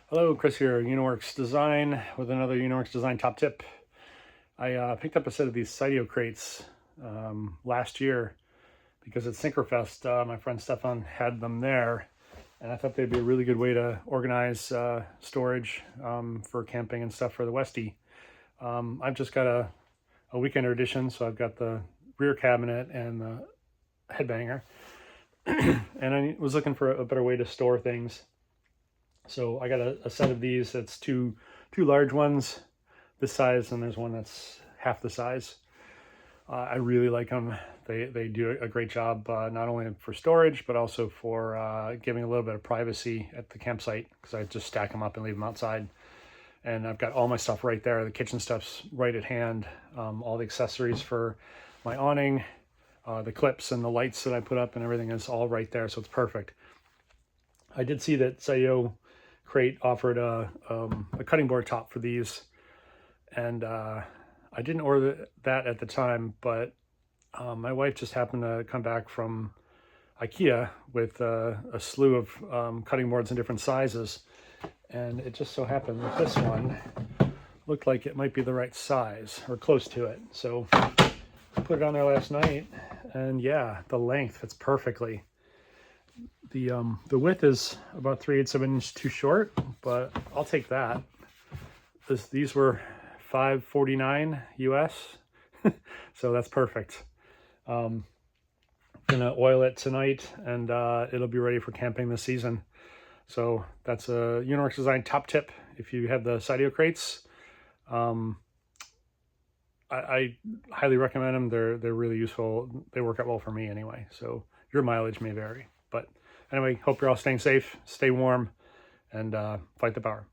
Hello, Chris here, uniWerks Design with another uniWerks Design top tip. I picked up a set of these Sidio Crates last year because at Synchrofest, my friend Stefan had them there, and I thought they'd be a really good way to organize storage for camping and stuff for the Westy. I've just got a Weekender edition, so I've got the rear cabinet and the headbanger, and I was looking for a better way to store things. So I got a set of these that's two large ones this size, and there's one that's half the size. I really like them. They do a great job, not only for storage, but also for giving a little bit of privacy at the campsite, because I just stack them up and leave them outside. And I've got all my stuff right there. The kitchen stuff's right at hand. All the accessories for my awning, the clips and the lights that I put up and everything is all right there, so it's perfect. I did see that Sidio Crate offered a cutting board top for these, and I didn't order that at the time, but my wife just happened to come back from Ikea with a slew of cutting boards in different sizes, and it just so happened that this one looked like it might be the right size, or close to it. So I put it on there last night, and yeah, the length fits perfectly. The width is about 3/8 of an inch too short, but I'll take that. These were $5.49 US, so that's perfect. Gonna oil it tonight, and it'll be ready for camping this season. So that's a uniWerks Design top tip. If you have the Sidio Crates, I highly recommend them. They're really useful. They work out well for me anyway. So your mileage may vary, but anyway, hope you're all staying safe, stay warm, and fight the power.